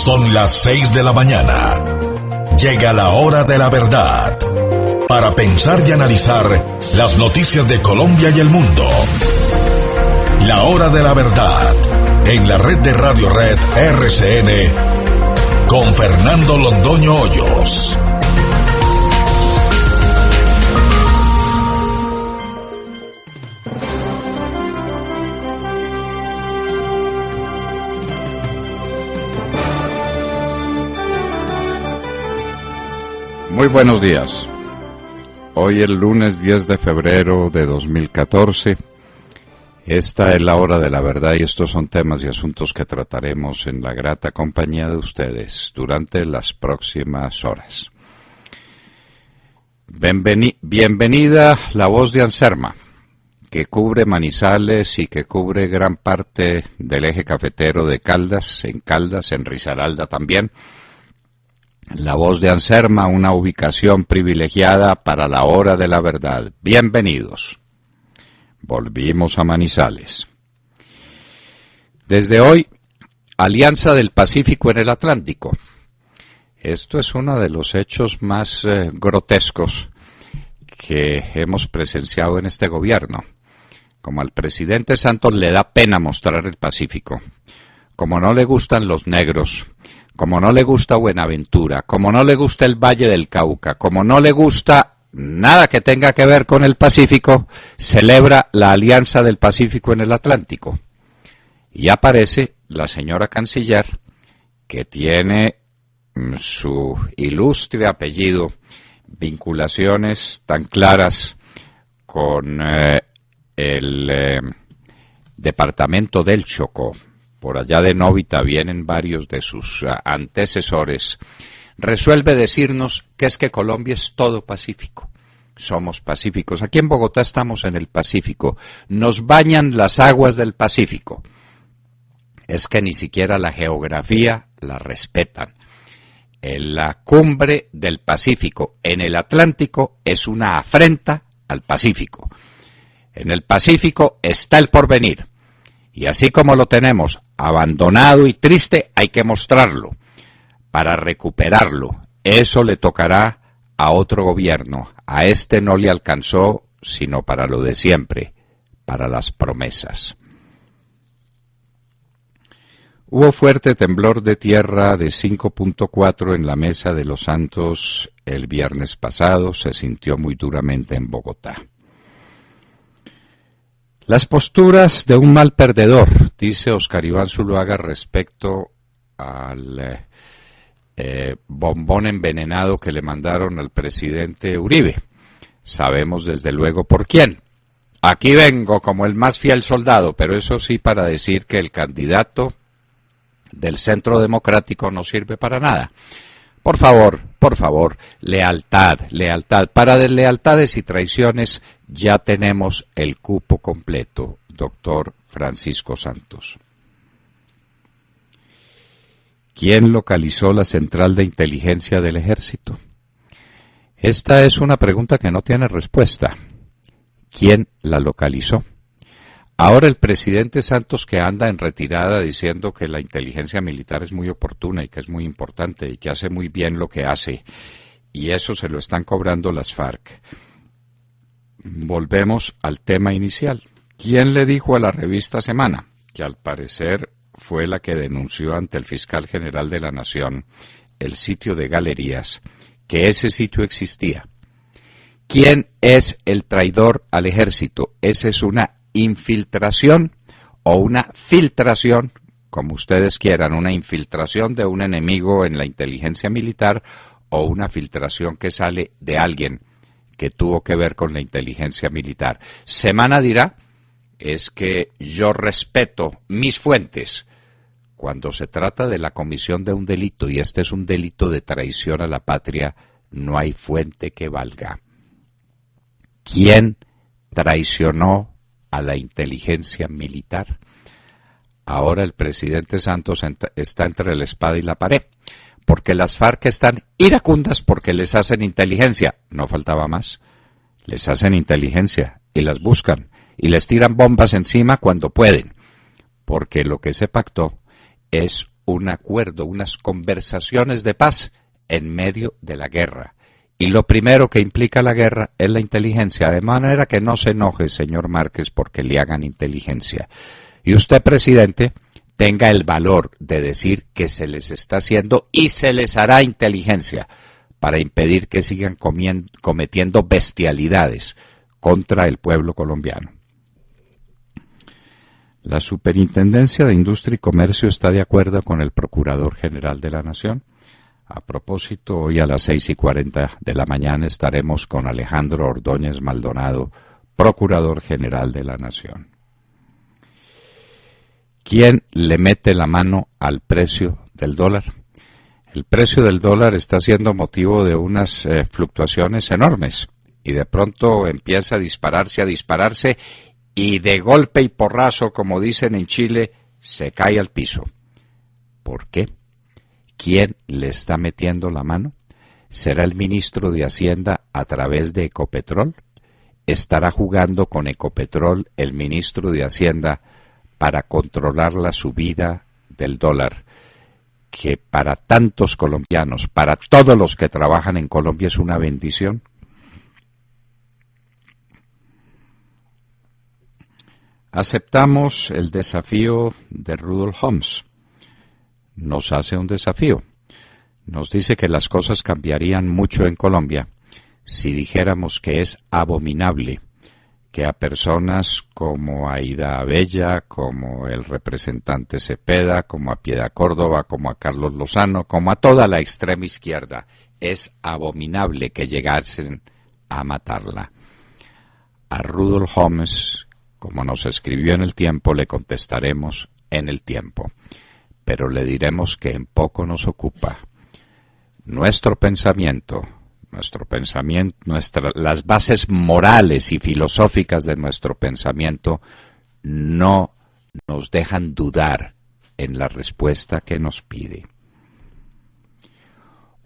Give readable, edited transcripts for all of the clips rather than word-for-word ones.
Son las 6 de la mañana. Llega la hora de la verdad. Para pensar y analizar las noticias de Colombia y el mundo. La hora de la verdad. En la red de Radio Red RCN. Con Fernando Londoño Hoyos. Muy buenos días. Hoy es lunes 10 de febrero de 2014. Esta es la hora de la verdad y estos son temas y asuntos que trataremos en la grata compañía de ustedes durante las próximas horas. Bienvenida la voz de Anserma, que cubre Manizales y que cubre gran parte del eje cafetero de Caldas, en Risaralda también. La voz de Anserma, una ubicación privilegiada para la hora de la verdad. Bienvenidos. Volvimos a Manizales. Desde hoy, Alianza del Pacífico en el Atlántico. Esto es uno de los hechos más grotescos que hemos presenciado en este gobierno. Como al presidente Santos le da pena mostrar el Pacífico, como no le gustan los negros, como no le gusta Buenaventura, como no le gusta el Valle del Cauca, como no le gusta nada que tenga que ver con el Pacífico, celebra la Alianza del Pacífico en el Atlántico. Y aparece la señora canciller, que tiene su ilustre apellido, vinculaciones tan claras con el departamento del Chocó. Por allá de Novita vienen varios de sus antecesores, resuelve decirnos que es que Colombia es todo Pacífico. Somos pacíficos. Aquí en Bogotá estamos en el Pacífico. Nos bañan las aguas del Pacífico. Es que ni siquiera la geografía la respetan. En la cumbre del Pacífico, en el Atlántico, es una afrenta al Pacífico. En el Pacífico está el porvenir. Y así como lo tenemos abandonado y triste, hay que mostrarlo para recuperarlo. Eso le tocará a otro gobierno. A este no le alcanzó, sino para lo de siempre, para las promesas. Hubo fuerte temblor de tierra de 5.4 en la Mesa de los Santos el viernes pasado. Se sintió muy duramente en Bogotá. Las posturas de un mal perdedor, dice Oscar Iván Zuluaga respecto al bombón envenenado que le mandaron al presidente Uribe. Sabemos desde luego por quién. Aquí vengo como el más fiel soldado, pero eso sí para decir que el candidato del Centro Democrático no sirve para nada. Por favor, lealtad. Para deslealtades y traiciones ya tenemos el cupo completo, doctor Francisco Santos. ¿Quién localizó la central de inteligencia del ejército? Esta es una pregunta que no tiene respuesta. ¿Quién la localizó? Ahora el presidente Santos, que anda en retirada diciendo que la inteligencia militar es muy oportuna y que es muy importante y que hace muy bien lo que hace, y eso se lo están cobrando las FARC. Volvemos al tema inicial. ¿Quién le dijo a la revista Semana, que al parecer fue la que denunció ante el fiscal general de la Nación el sitio de Galerías, que ese sitio existía? ¿Quién es el traidor al ejército? Esa es una infiltración o una filtración, como ustedes quieran, una infiltración de un enemigo en la inteligencia militar o una filtración que sale de alguien que tuvo que ver con la inteligencia militar. Semana dirá, es que yo respeto mis fuentes cuando se trata de la comisión de un delito, y este es un delito de traición a la patria, no hay fuente que valga. ¿Quién traicionó a la inteligencia militar? Ahora el presidente Santos está entre la espada y la pared, porque las FARC están iracundas porque les hacen inteligencia. No faltaba más. Les hacen inteligencia y las buscan y les tiran bombas encima cuando pueden, porque lo que se pactó es un acuerdo, unas conversaciones de paz en medio de la guerra. Y lo primero que implica la guerra es la inteligencia, de manera que no se enoje, señor Márquez, porque le hagan inteligencia. Y usted, presidente, tenga el valor de decir que se les está haciendo y se les hará inteligencia para impedir que sigan cometiendo bestialidades contra el pueblo colombiano. La Superintendencia de Industria y Comercio está de acuerdo con el Procurador General de la Nación. A propósito, hoy a las 6:40 de la mañana estaremos con Alejandro Ordóñez Maldonado, Procurador General de la Nación. ¿Quién le mete la mano al precio del dólar? El precio del dólar está siendo motivo de unas fluctuaciones enormes y de pronto empieza a dispararse y de golpe y porrazo, como dicen en Chile, se cae al piso. ¿Por qué? ¿Quién le está metiendo la mano? ¿Será el ministro de Hacienda a través de Ecopetrol? ¿Estará jugando con Ecopetrol el ministro de Hacienda para controlar la subida del dólar, que para tantos colombianos, para todos los que trabajan en Colombia, es una bendición? Aceptamos el desafío de Rudolf Homs. Nos hace un desafío. Nos dice que las cosas cambiarían mucho en Colombia si dijéramos que es abominable que a personas como Aida Abella, como el representante Cepeda, como a Piedad Córdoba, como a Carlos Lozano, como a toda la extrema izquierda, es abominable que llegasen a matarla. A Rudolf Homs, como nos escribió en El Tiempo, le contestaremos en El Tiempo, pero le diremos que en poco nos ocupa. Nuestro pensamiento, las bases morales y filosóficas de nuestro pensamiento no nos dejan dudar en la respuesta que nos pide.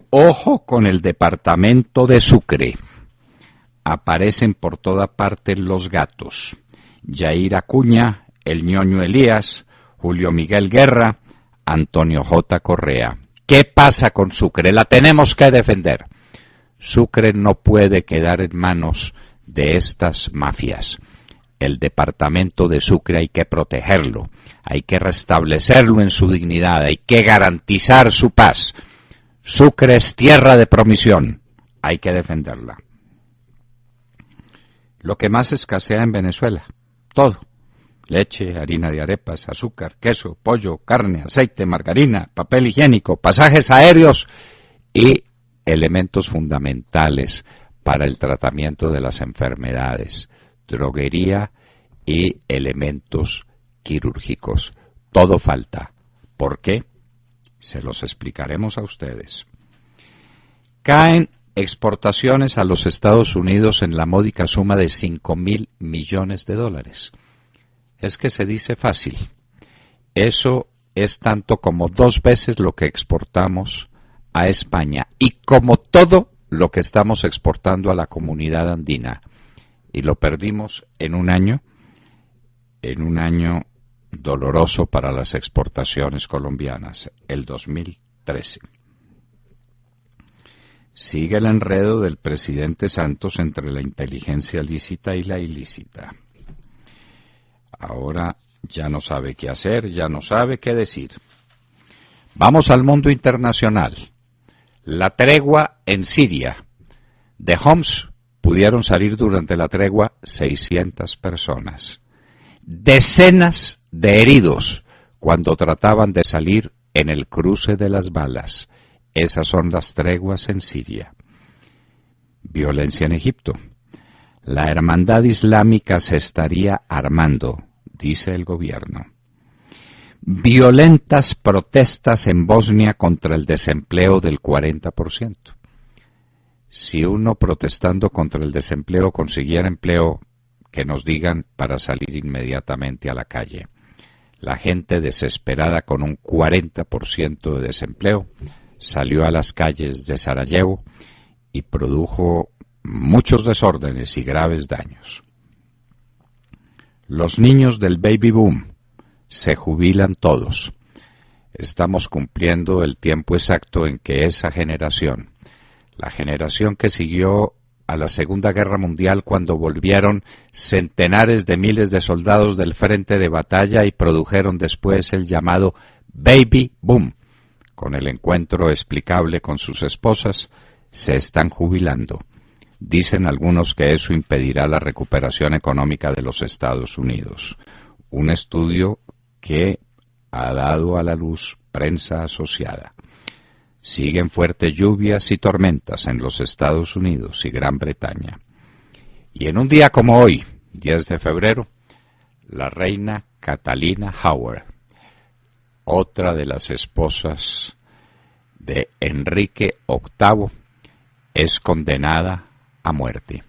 Ojo con el departamento de Sucre. Aparecen por toda parte los gatos. Yair Acuña, el ñoño Elías, Julio Miguel Guerra, Antonio J. Correa. ¿Qué pasa con Sucre? La tenemos que defender. Sucre no puede quedar en manos de estas mafias. El departamento de Sucre hay que protegerlo, hay que restablecerlo en su dignidad, hay que garantizar su paz. Sucre es tierra de promisión, hay que defenderla. Lo que más escasea en Venezuela, todo. Leche, harina de arepas, azúcar, queso, pollo, carne, aceite, margarina, papel higiénico, pasajes aéreos y elementos fundamentales para el tratamiento de las enfermedades, droguería y elementos quirúrgicos. Todo falta. ¿Por qué? Se los explicaremos a ustedes. Caen exportaciones a los Estados Unidos en la módica suma de $5.000 millones. Es que se dice fácil. Eso es tanto como 2 veces lo que exportamos a España y como todo lo que estamos exportando a la comunidad andina. Y lo perdimos en un año doloroso para las exportaciones colombianas, el 2013. Sigue el enredo del presidente Santos entre la inteligencia lícita y la ilícita. Ahora ya no sabe qué hacer, ya no sabe qué decir. Vamos al mundo internacional. La tregua en Siria. De Homs pudieron salir durante la tregua 600 personas. Decenas de heridos cuando trataban de salir en el cruce de las balas. Esas son las treguas en Siria. Violencia en Egipto. La hermandad islámica se estaría armando, dice el gobierno. Violentas protestas en Bosnia contra el desempleo del 40%. Si uno protestando contra el desempleo consiguiera empleo, que nos digan para salir inmediatamente a la calle. La gente desesperada con un 40% de desempleo salió a las calles de Sarajevo y produjo muchos desórdenes y graves daños. Los niños del baby boom se jubilan todos. estamos cumpliendo el tiempo exacto en que esa generación, la generación que siguió a la Segunda Guerra Mundial, cuando volvieron centenares de miles de soldados del frente de batalla y produjeron después el llamado Baby Boom, con el encuentro explicable con sus esposas, se están jubilando. Dicen algunos que eso impedirá la recuperación económica de los Estados Unidos. Un estudio que ha dado a la luz prensa asociada. Siguen fuertes lluvias y tormentas en los Estados Unidos y Gran Bretaña. Y en un día como hoy, 10 de febrero, la reina Catalina Howard, otra de las esposas de Enrique VIII, es condenada a muerte.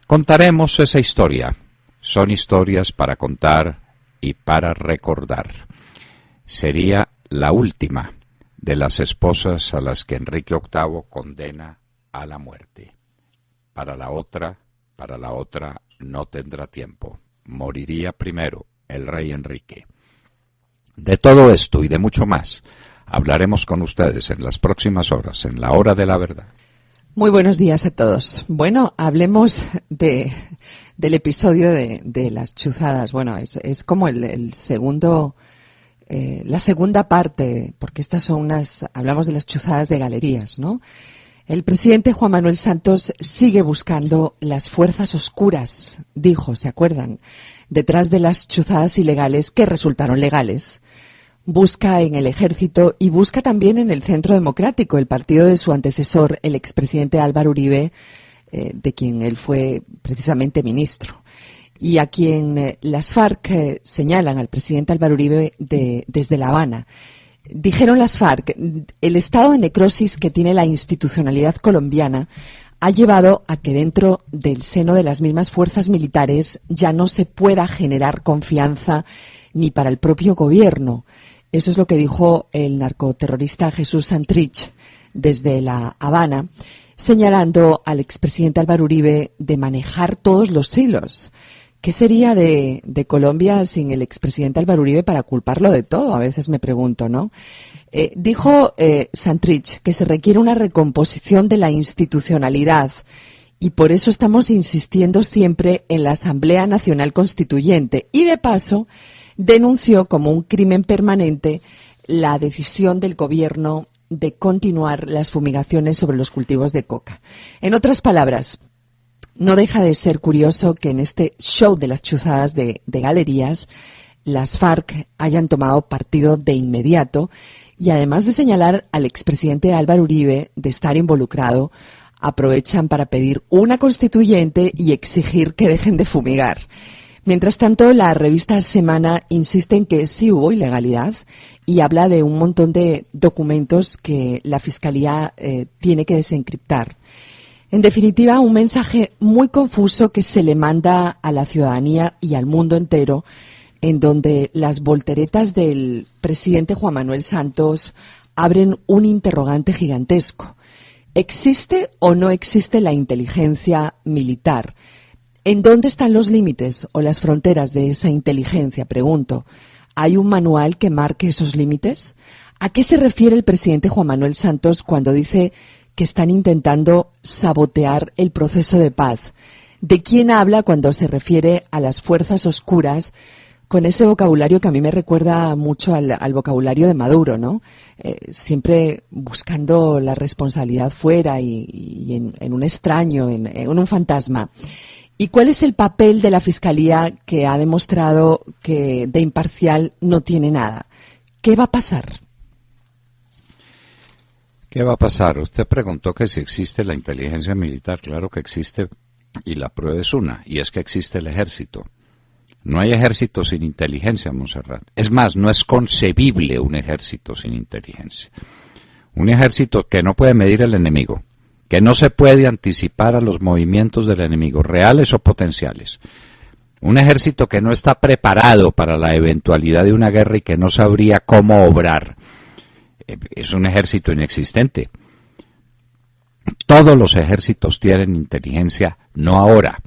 Contaremos esa historia. Son historias para contar y para recordar. Sería la última de las esposas a las que Enrique VIII condena a la muerte. Para la otra no tendrá tiempo. Moriría primero el rey Enrique. De todo esto y de mucho más hablaremos con ustedes en las próximas horas, en la Hora de la Verdad. Muy buenos días a todos. Bueno, hablemos del episodio de las chuzadas. Bueno, es como el segundo, la segunda parte, porque hablamos de las chuzadas de galerías, ¿no? El presidente Juan Manuel Santos sigue buscando las fuerzas oscuras, dijo, ¿se acuerdan?, detrás de las chuzadas ilegales que resultaron legales. Busca en el ejército y busca también en el Centro Democrático, el partido de su antecesor, el expresidente Álvaro Uribe, de quien él fue precisamente ministro, y a quien las FARC señalan al presidente Álvaro Uribe desde La Habana. Dijeron las FARC, el estado de necrosis que tiene la institucionalidad colombiana ha llevado a que dentro del seno de las mismas fuerzas militares ya no se pueda generar confianza ni para el propio gobierno. Eso es lo que dijo el narcoterrorista Jesús Santrich desde La Habana, señalando al expresidente Álvaro Uribe de manejar todos los hilos. ¿Qué sería de Colombia sin el expresidente Álvaro Uribe para culparlo de todo? A veces me pregunto, ¿no? Dijo Santrich que se requiere una recomposición de la institucionalidad y por eso estamos insistiendo siempre en la Asamblea Nacional Constituyente. Y de paso denunció como un crimen permanente la decisión del gobierno de continuar las fumigaciones sobre los cultivos de coca. En otras palabras, no deja de ser curioso que en este show de las chuzadas de galerías, las FARC hayan tomado partido de inmediato y además de señalar al expresidente Álvaro Uribe de estar involucrado, aprovechan para pedir una constituyente y exigir que dejen de fumigar. Mientras tanto, la revista Semana insiste en que sí hubo ilegalidad y habla de un montón de documentos que la Fiscalía tiene que desencriptar. En definitiva, un mensaje muy confuso que se le manda a la ciudadanía y al mundo entero, en donde las volteretas del presidente Juan Manuel Santos abren un interrogante gigantesco. ¿Existe o no existe la inteligencia militar? ¿En dónde están los límites o las fronteras de esa inteligencia? Pregunto. ¿Hay un manual que marque esos límites? ¿A qué se refiere el presidente Juan Manuel Santos cuando dice que están intentando sabotear el proceso de paz? ¿De quién habla cuando se refiere a las fuerzas oscuras con ese vocabulario que a mí me recuerda mucho al vocabulario de Maduro, ¿no? Siempre buscando la responsabilidad fuera y en un extraño, en un fantasma. ¿Y cuál es el papel de la Fiscalía que ha demostrado que de imparcial no tiene nada? ¿Qué va a pasar? ¿Qué va a pasar? Usted preguntó que si existe la inteligencia militar. Claro que existe y la prueba es una, y es que existe el ejército. No hay ejército sin inteligencia, Montserrat. Es más, no es concebible un ejército sin inteligencia. Un ejército que no puede medir el enemigo, que no se puede anticipar a los movimientos del enemigo, reales o potenciales. Un ejército que no está preparado para la eventualidad de una guerra y que no sabría cómo obrar. Es un ejército inexistente. Todos los ejércitos tienen inteligencia, no ahora,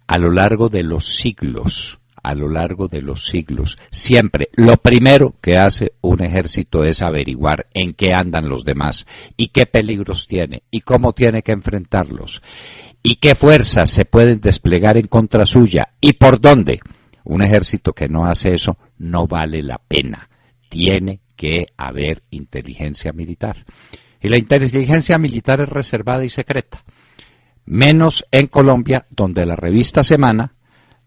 a lo largo de los siglos. a lo largo de los siglos. Siempre, lo primero que hace un ejército es averiguar en qué andan los demás y qué peligros tiene y cómo tiene que enfrentarlos y qué fuerzas se pueden desplegar en contra suya y por dónde. Un ejército que no hace eso no vale la pena. Tiene que haber inteligencia militar. Y la inteligencia militar es reservada y secreta. Menos en Colombia, donde la revista Semana,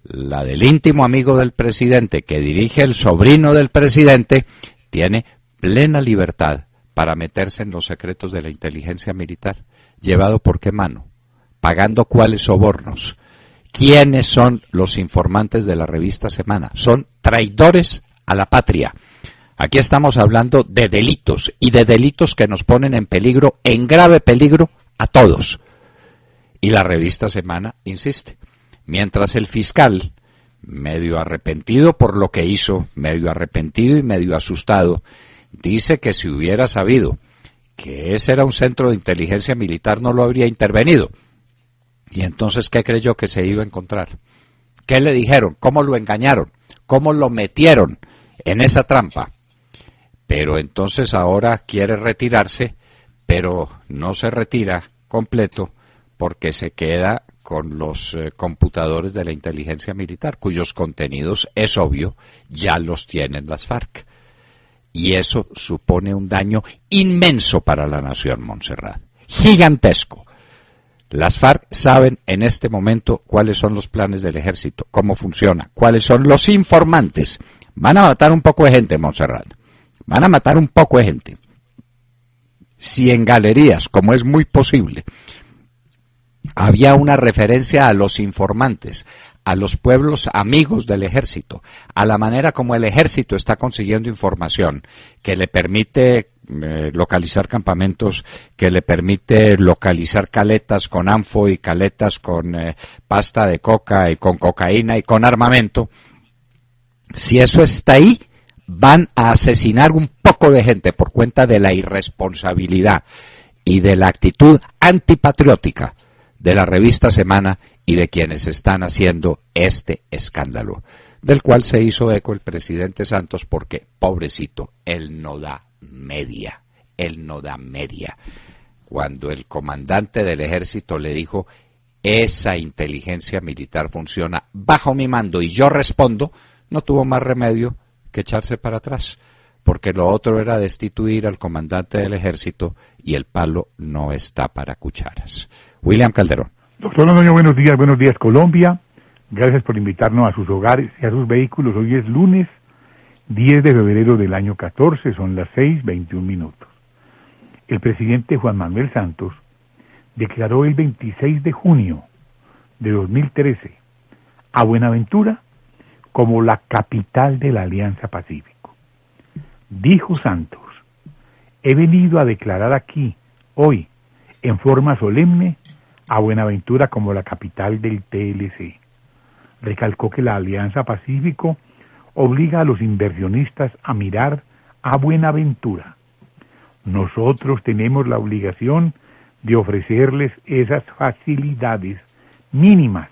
la del íntimo amigo del presidente, que dirige el sobrino del presidente, tiene plena libertad para meterse en los secretos de la inteligencia militar. ¿Llevado por qué mano? ¿Pagando cuáles sobornos? ¿Quiénes son los informantes de la revista Semana? Son traidores a la patria. Aquí estamos hablando de delitos, y de delitos que nos ponen en peligro, en grave peligro, a todos. Y la revista Semana insiste. Mientras el fiscal, medio arrepentido por lo que hizo, medio arrepentido y medio asustado, dice que si hubiera sabido que ese era un centro de inteligencia militar no lo habría intervenido. Y entonces, ¿qué creyó que se iba a encontrar? ¿Qué le dijeron? ¿Cómo lo engañaron? ¿Cómo lo metieron en esa trampa? Pero entonces ahora quiere retirarse, pero no se retira completo porque se queda con los computadores de la inteligencia militar, cuyos contenidos, es obvio, ya los tienen las FARC. Y eso supone un daño inmenso para la nación, Montserrat, gigantesco. Las FARC saben en este momento cuáles son los planes del ejército, cómo funciona, cuáles son los informantes. Van a matar un poco de gente, Montserrat. Van a matar un poco de gente. Si en galerías, como es muy posible, había una referencia a los informantes, a los pueblos amigos del ejército, a la manera como el ejército está consiguiendo información que le permite localizar campamentos, que le permite localizar caletas con anfo y caletas con pasta de coca y con cocaína y con armamento. Si eso está ahí, van a asesinar un poco de gente por cuenta de la irresponsabilidad y de la actitud antipatriótica de la revista Semana y de quienes están haciendo este escándalo, del cual se hizo eco el presidente Santos porque, pobrecito, él no da media. Cuando el comandante del ejército le dijo, esa inteligencia militar funciona bajo mi mando y yo respondo, no tuvo más remedio que echarse para atrás, porque lo otro era destituir al comandante del ejército y el palo no está para cucharas. William Calderón. Doctor Londoño, buenos días Colombia. Gracias por invitarnos a sus hogares y a sus vehículos. Hoy es lunes 10 de febrero del año 14, son las 6:21. El presidente Juan Manuel Santos declaró el 26 de junio de 2013 a Buenaventura como la capital de la Alianza Pacífico. Dijo Santos, he venido a declarar aquí, hoy, en forma solemne, a Buenaventura como la capital del TLC. Recalcó que la Alianza Pacífico obliga a los inversionistas a mirar a Buenaventura. Nosotros tenemos la obligación de ofrecerles esas facilidades mínimas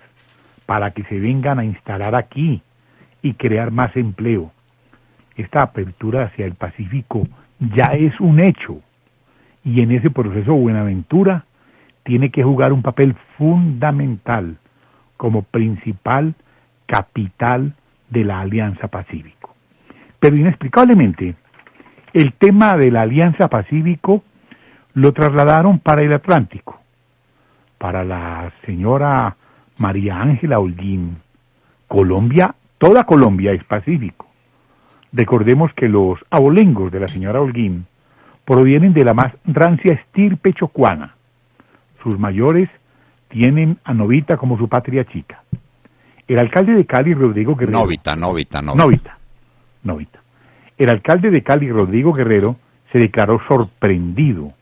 para que se vengan a instalar aquí y crear más empleo. Esta apertura hacia el Pacífico ya es un hecho, y en ese proceso Buenaventura tiene que jugar un papel fundamental como principal capital de la Alianza Pacífico. Pero inexplicablemente, el tema de la Alianza Pacífico lo trasladaron para el Atlántico, para la señora María Ángela Holguín. Colombia, toda Colombia es pacífico. Recordemos que los abolengos de la señora Holguín provienen de la más rancia estirpe chocuana. Sus mayores tienen a Novita como su patria chica. El alcalde de Cali, Rodrigo Guerrero... Novita. El alcalde de Cali, Rodrigo Guerrero, se declaró sorprendido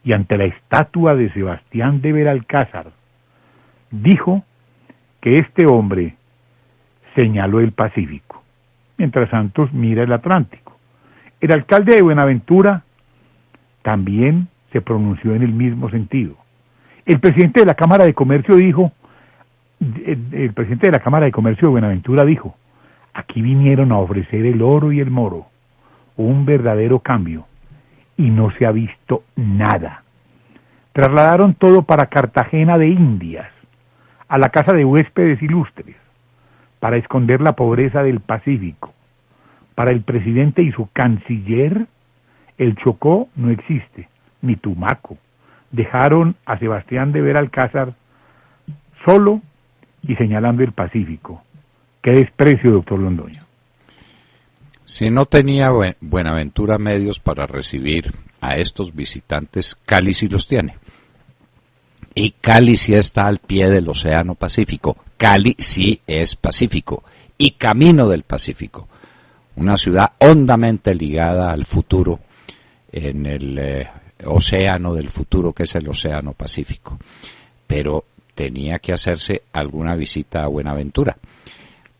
y ante la estatua de Sebastián de Belalcázar, dijo que este hombre señaló el Pacífico, mientras Santos mira el Atlántico. El alcalde de Buenaventura también se pronunció en el mismo sentido. El presidente de la Cámara de Comercio de Buenaventura dijo, Aquí vinieron a ofrecer el oro y el moro, un verdadero cambio, y no se ha visto nada. Trasladaron todo para Cartagena de Indias, a la casa de huéspedes ilustres, para esconder la pobreza del Pacífico. Para el presidente y su canciller, el Chocó no existe, ni Tumaco. Dejaron a Sebastián de Belalcázar solo y señalando el Pacífico. ¡Qué desprecio, doctor Londoño! Si no tenía Buenaventura medios para recibir a estos visitantes, Cali sí los tiene. Y Cali sí está al pie del Océano Pacífico. Cali sí es Pacífico y camino del Pacífico. Una ciudad hondamente ligada al futuro en el océano del futuro, que es el Océano Pacífico. Pero tenía que hacerse alguna visita a Buenaventura,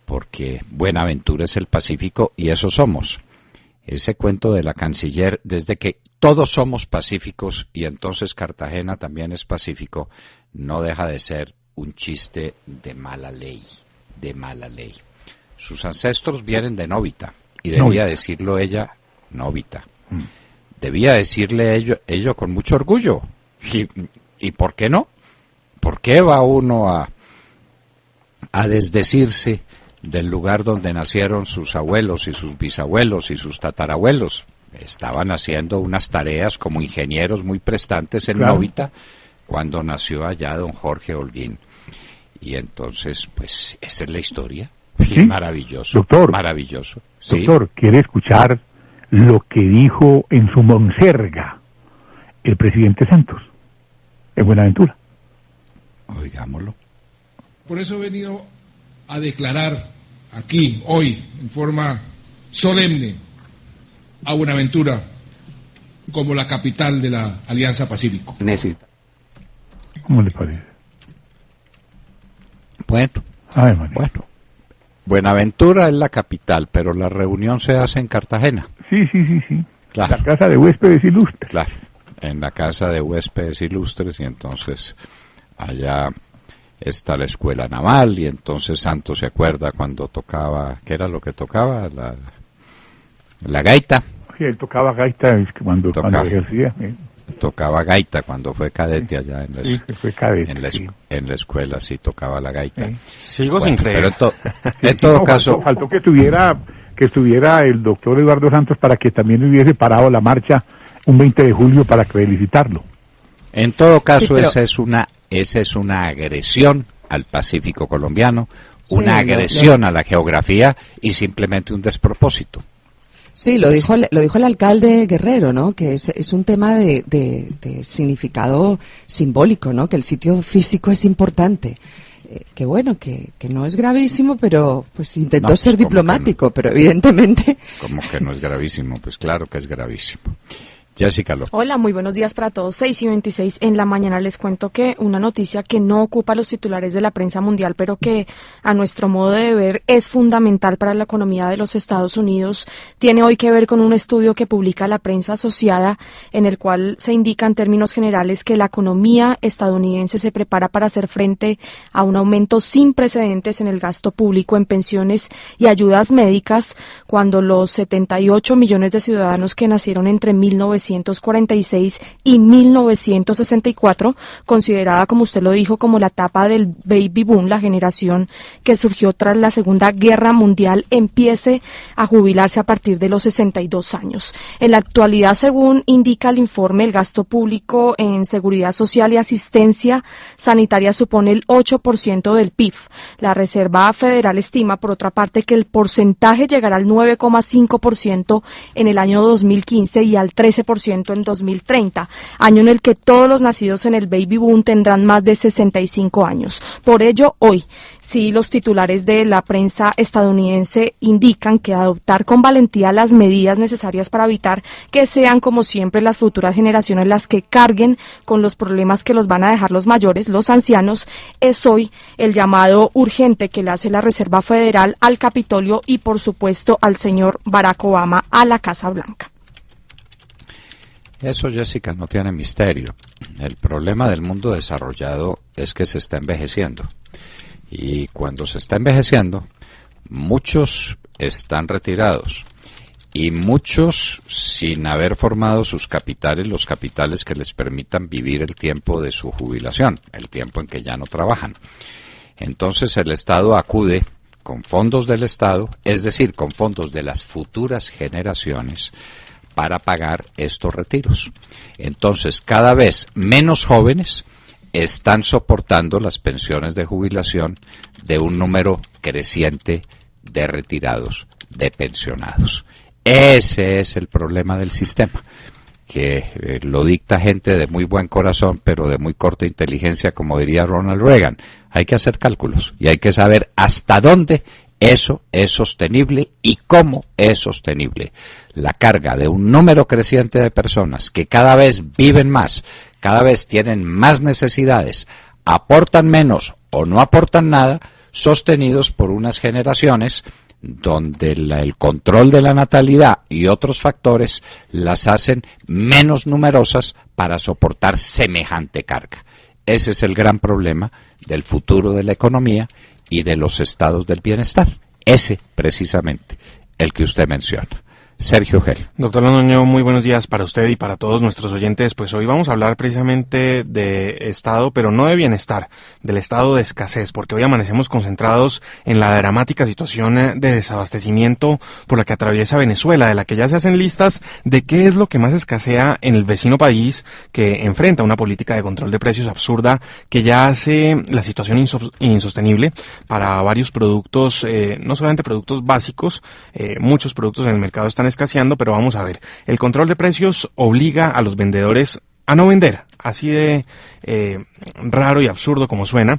porque Buenaventura es el Pacífico y eso somos. Ese cuento de la canciller, desde que todos somos pacíficos y entonces Cartagena también es pacífico, no deja de ser un chiste de mala ley, de mala ley. Sus ancestros vienen de Novita, y debía decirlo ella, Novita. Debía decirle ello con mucho orgullo. ¿Y por qué no? ¿Por qué va uno a desdecirse del lugar donde nacieron sus abuelos y sus bisabuelos y sus tatarabuelos? Estaban haciendo unas tareas como ingenieros muy prestantes en Novita cuando nació allá don Jorge Holguín. Y entonces, pues, esa es la historia. ¿Sí? Maravilloso, doctor, maravilloso. ¿Sí? Doctor, ¿quiere escuchar lo que dijo en su monserga el presidente Santos en Buenaventura? Oigámoslo. Por eso he venido a declarar aquí, hoy, en forma solemne, a Buenaventura como la capital de la Alianza Pacífico. ¿Cómo le parece? Bueno, Buenaventura es la capital, pero la reunión se hace en Cartagena. Sí. Claro. La casa de huéspedes ilustres. Claro, en la casa de huéspedes ilustres, y entonces allá está la escuela naval, y entonces Santos se acuerda cuando tocaba, ¿qué era lo que tocaba? La gaita. Sí, él tocaba gaita cuando ejercía. Tocaba gaita cuando fue cadete allá en la escuela, sí tocaba la gaita. Sí. Sigo sin creer. Pero en todo caso... Faltó que estuviera el doctor Eduardo Santos para que también hubiese parado la marcha un 20 de julio para felicitarlo. En todo caso, sí, esa es una agresión al Pacífico colombiano, una agresión a la geografía y simplemente un despropósito. Sí, lo dijo el alcalde Guerrero, ¿no? Que es un tema de significado simbólico, ¿no? Que el sitio físico es importante. Que bueno, que no es gravísimo, pero pues intentó ser diplomático, pero evidentemente... ¿Cómo que no es gravísimo? Pues claro que es gravísimo. Jessica López. Hola, muy buenos días para todos. 6:26 en la mañana. Les cuento que una noticia que no ocupa los titulares de la prensa mundial, pero que a nuestro modo de ver es fundamental para la economía de los Estados Unidos, tiene hoy que ver con un estudio que publica la prensa asociada, en el cual se indica en términos generales que la economía estadounidense se prepara para hacer frente a un aumento sin precedentes en el gasto público en pensiones y ayudas médicas, cuando los 78 millones de ciudadanos que nacieron entre 1946 y 1964, considerada, como usted lo dijo, como la etapa del baby boom, la generación que surgió tras la Segunda Guerra Mundial, empiece a jubilarse a partir de los 62 años. En la actualidad, según indica el informe, el gasto público en seguridad social y asistencia sanitaria supone el 8% del PIB. La Reserva Federal estima, por otra parte, que el porcentaje llegará al 9,5% en el año 2015 y al 13% en 2030, año en el que todos los nacidos en el baby boom tendrán más de 65 años. Por ello, hoy, sí, los titulares de la prensa estadounidense indican que adoptar con valentía las medidas necesarias para evitar que sean, como siempre, las futuras generaciones las que carguen con los problemas que los van a dejar los mayores, los ancianos, es hoy el llamado urgente que le hace la Reserva Federal al Capitolio y, por supuesto, al señor Barack Obama a la Casa Blanca. Eso, Jessica, no tiene misterio. El problema del mundo desarrollado es que se está envejeciendo. Y cuando se está envejeciendo, muchos están retirados y muchos sin haber formado sus capitales, los capitales que les permitan vivir el tiempo de su jubilación, el tiempo en que ya no trabajan. Entonces el Estado acude con fondos del Estado, es decir, con fondos de las futuras generaciones, para pagar estos retiros. Entonces, cada vez menos jóvenes están soportando las pensiones de jubilación de un número creciente de retirados, de pensionados. Ese es el problema del sistema, que lo dicta gente de muy buen corazón, pero de muy corta inteligencia, como diría Ronald Reagan. Hay que hacer cálculos y hay que saber hasta dónde eso es sostenible y cómo es sostenible. La carga de un número creciente de personas que cada vez viven más, cada vez tienen más necesidades, aportan menos o no aportan nada, sostenidos por unas generaciones donde el control de la natalidad y otros factores las hacen menos numerosas para soportar semejante carga. Ese es el gran problema del futuro de la economía y de los estados del bienestar. Ese, precisamente, el que usted menciona. Sergio Gel. Doctor Londoño, muy buenos días para usted y para todos nuestros oyentes. Pues hoy vamos a hablar precisamente de estado, pero no de bienestar, del estado de escasez, porque hoy amanecemos concentrados en la dramática situación de desabastecimiento por la que atraviesa Venezuela, de la que ya se hacen listas de qué es lo que más escasea en el vecino país, que enfrenta una política de control de precios absurda que ya hace la situación insostenible para varios productos, no solamente productos básicos, muchos productos en el mercado están escaseando, pero vamos a ver, el control de precios obliga a los vendedores a no vender, así de raro y absurdo como suena,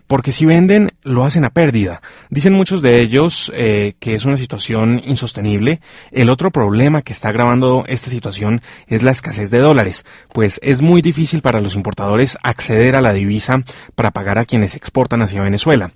porque si venden lo hacen a pérdida. Dicen muchos de ellos que es una situación insostenible. El otro problema que está agravando esta situación es la escasez de dólares, pues es muy difícil para los importadores acceder a la divisa para pagar a quienes exportan hacia Venezuela.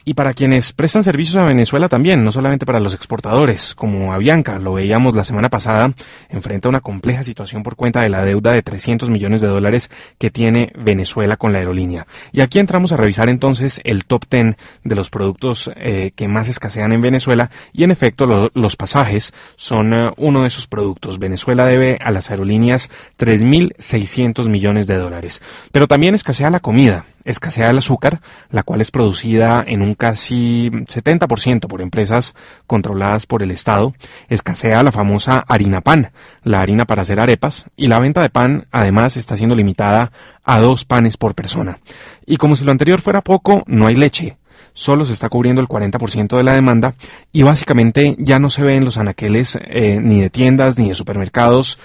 Y para quienes prestan servicios a Venezuela también, no solamente para los exportadores, como Avianca, lo veíamos la semana pasada, enfrenta una compleja situación por cuenta de la deuda de $300 millones que tiene Venezuela con la aerolínea. Y aquí entramos a revisar entonces el top 10 de los productos que más escasean en Venezuela, y en efecto los pasajes son uno de esos productos. Venezuela debe a las aerolíneas $3.600 millones. Pero también escasea la comida. Escasea el azúcar, la cual es producida en un casi 70% por empresas controladas por el Estado. Escasea la famosa harina pan, la harina para hacer arepas, y la venta de pan además está siendo limitada a 2 panes por persona. Y como si lo anterior fuera poco, no hay leche. Solo se está cubriendo el 40% de la demanda y básicamente ya no se ve en los anaqueles ni de tiendas ni de supermercados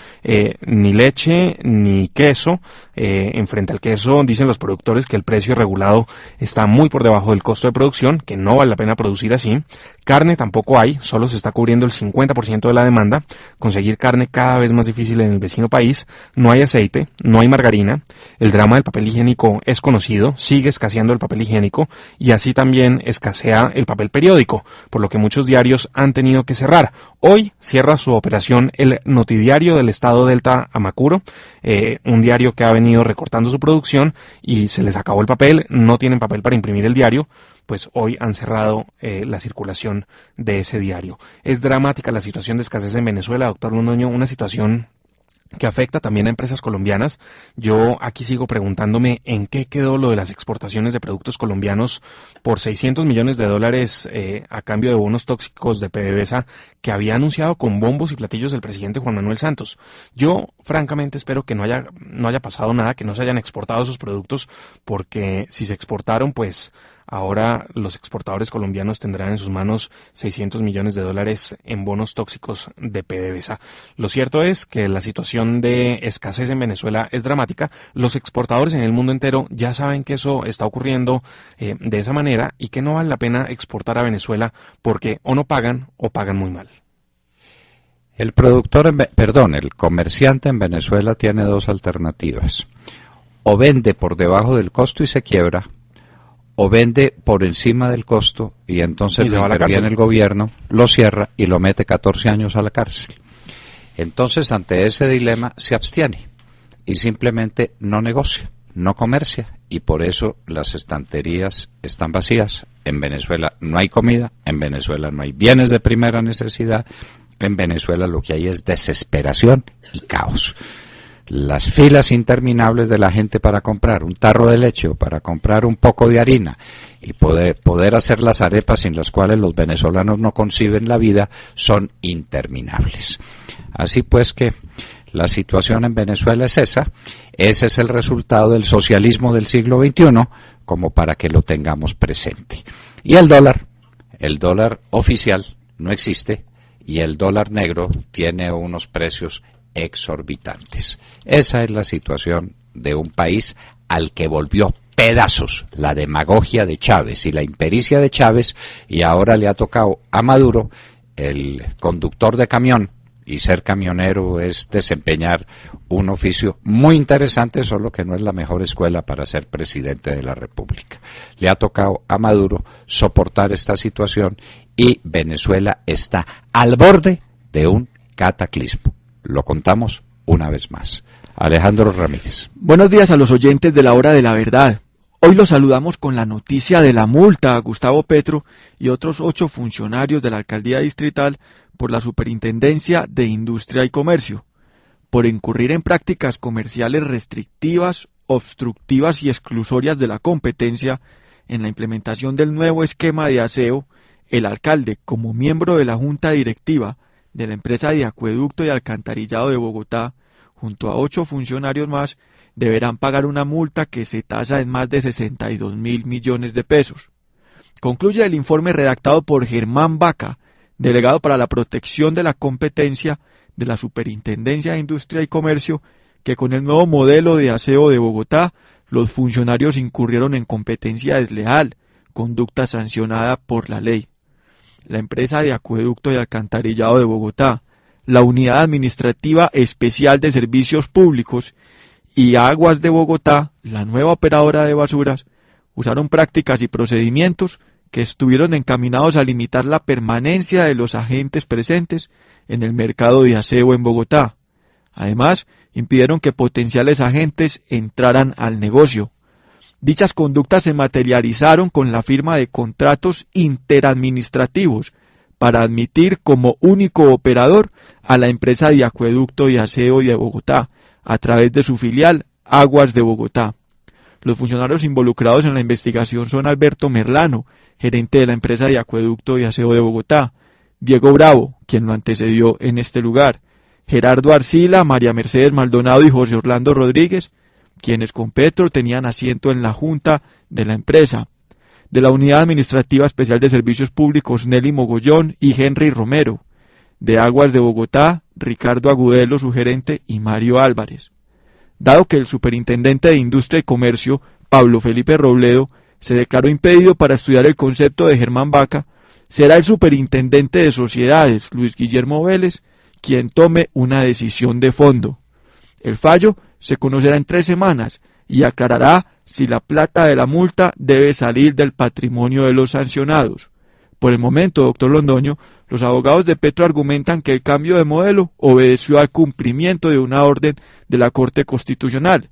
ni leche ni queso. En frente al queso dicen los productores que el precio regulado está muy por debajo del costo de producción, que no vale la pena producir así. Carne tampoco hay, solo se está cubriendo el 50% de la demanda. Conseguir carne cada vez más difícil en el vecino país. No hay aceite, no hay margarina. El drama del papel higiénico es conocido, sigue escaseando el papel higiénico y así también escasea el papel periódico, por lo que muchos diarios han tenido que cerrar. Hoy cierra su operación el Notidiario del Estado Delta Amacuro, un diario que ha venido recortando su producción y se les acabó el papel, no tienen papel para imprimir el diario, pues hoy han cerrado la circulación de ese diario. Es dramática la situación de escasez en Venezuela, doctor Londoño, una situación que afecta también a empresas colombianas. Yo aquí sigo preguntándome en qué quedó lo de las exportaciones de productos colombianos por $600 millones a cambio de bonos tóxicos de PDVSA que había anunciado con bombos y platillos el presidente Juan Manuel Santos. Yo francamente espero que no haya pasado nada, que no se hayan exportado esos productos, porque si se exportaron, pues ahora los exportadores colombianos tendrán en sus manos $600 millones en bonos tóxicos de PDVSA. Lo cierto es que la situación de escasez en Venezuela es dramática. Los exportadores en el mundo entero ya saben que eso está ocurriendo de esa manera y que no vale la pena exportar a Venezuela porque o no pagan o pagan muy mal. El comerciante en Venezuela tiene 2 alternativas. O vende por debajo del costo y se quiebra, o vende por encima del costo y entonces lo interviene el gobierno, lo cierra y lo mete 14 años a la cárcel. Entonces, ante ese dilema, se abstiene y simplemente no negocia, no comercia y por eso las estanterías están vacías. En Venezuela no hay comida, en Venezuela no hay bienes de primera necesidad, en Venezuela lo que hay es desesperación y caos. Las filas interminables de la gente para comprar un tarro de leche o para comprar un poco de harina y poder hacer las arepas sin las cuales los venezolanos no conciben la vida son interminables. Así pues que la situación en Venezuela es esa. Ese es el resultado del socialismo del siglo XXI, como para que lo tengamos presente. Y el dólar oficial no existe y el dólar negro tiene unos precios exorbitantes. Esa es la situación de un país al que volvió pedazos la demagogia de Chávez y la impericia de Chávez, y ahora le ha tocado a Maduro, el conductor de camión, y ser camionero es desempeñar un oficio muy interesante, solo que no es la mejor escuela para ser presidente de la República. Le ha tocado a Maduro soportar esta situación y Venezuela está al borde de un cataclismo. Lo contamos una vez más. Alejandro Ramírez. Buenos días a los oyentes de la Hora de la Verdad. Hoy los saludamos con la noticia de la multa a Gustavo Petro y otros 8 funcionarios de la Alcaldía Distrital por la Superintendencia de Industria y Comercio, por incurrir en prácticas comerciales restrictivas, obstructivas y exclusorias de la competencia en la implementación del nuevo esquema de aseo. El alcalde, como miembro de la Junta Directiva de la empresa de Acueducto y Alcantarillado de Bogotá, junto a 8 funcionarios más, deberán pagar una multa que se tasa en más de 62.000 millones de pesos. Concluye el informe redactado por Germán Vaca, delegado para la protección de la competencia de la Superintendencia de Industria y Comercio, que con el nuevo modelo de aseo de Bogotá, los funcionarios incurrieron en competencia desleal, conducta sancionada por la ley. La empresa de Acueducto y Alcantarillado de Bogotá, la Unidad Administrativa Especial de Servicios Públicos y Aguas de Bogotá, la nueva operadora de basuras, usaron prácticas y procedimientos que estuvieron encaminados a limitar la permanencia de los agentes presentes en el mercado de aseo en Bogotá. Además, impidieron que potenciales agentes entraran al negocio. Dichas conductas se materializaron con la firma de contratos interadministrativos para admitir como único operador a la empresa de Acueducto y Aseo de Bogotá, a través de su filial Aguas de Bogotá. Los funcionarios involucrados en la investigación son Alberto Merlano, gerente de la empresa de Acueducto y Aseo de Bogotá, Diego Bravo, quien lo antecedió en este lugar, Gerardo Arcila, María Mercedes Maldonado y José Orlando Rodríguez, quienes con Petro tenían asiento en la junta de la empresa. De la Unidad Administrativa Especial de Servicios Públicos, Nelly Mogollón y Henry Romero. De Aguas de Bogotá, Ricardo Agudelo, su gerente, y Mario Álvarez. Dado que el superintendente de Industria y Comercio, Pablo Felipe Robledo, se declaró impedido para estudiar el concepto de Germán Vaca, será el superintendente de Sociedades, Luis Guillermo Vélez, quien tome una decisión de fondo. El fallo se conocerá en 3 semanas y aclarará si la plata de la multa debe salir del patrimonio de los sancionados. Por el momento, doctor Londoño, los abogados de Petro argumentan que el cambio de modelo obedeció al cumplimiento de una orden de la Corte Constitucional.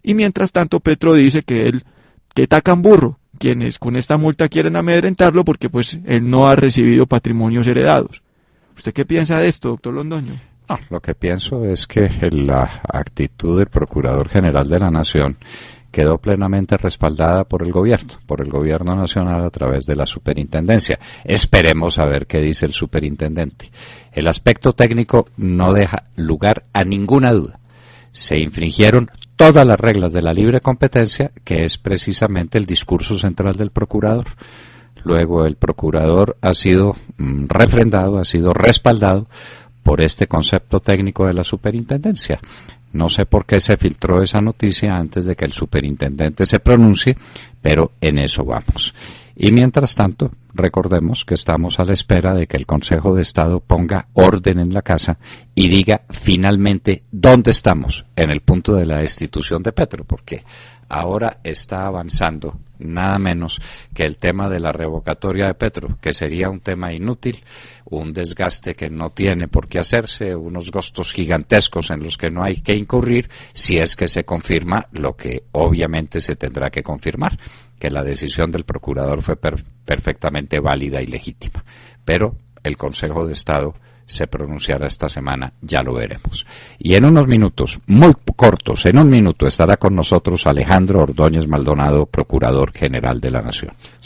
Y mientras tanto, Petro dice que tacan burro, quienes con esta multa quieren amedrentarlo porque pues él no ha recibido patrimonios heredados. ¿Usted qué piensa de esto, doctor Londoño? No, lo que pienso es que la actitud del Procurador General de la Nación quedó plenamente respaldada por el gobierno nacional a través de la superintendencia. Esperemos a ver qué dice el superintendente. El aspecto técnico no deja lugar a ninguna duda. Se infringieron todas las reglas de la libre competencia, que es precisamente el discurso central del procurador. Luego el procurador ha sido refrendado, ha sido respaldado por este concepto técnico de la superintendencia. No sé por qué se filtró esa noticia antes de que el superintendente se pronuncie, pero en eso vamos. Y mientras tanto, recordemos que estamos a la espera de que el Consejo de Estado ponga orden en la casa y diga finalmente dónde estamos en el punto de la destitución de Petro, porque ahora está avanzando nada menos que el tema de la revocatoria de Petro, que sería un tema inútil, un desgaste que no tiene por qué hacerse, unos gastos gigantescos en los que no hay que incurrir si es que se confirma lo que obviamente se tendrá que confirmar, que la decisión del procurador fue perfectamente válida y legítima. Pero el Consejo de Estado se pronunciará esta semana, ya lo veremos. Y en unos minutos, muy cortos, en un minuto estará con nosotros Alejandro Ordóñez Maldonado, Procurador General de la Nación.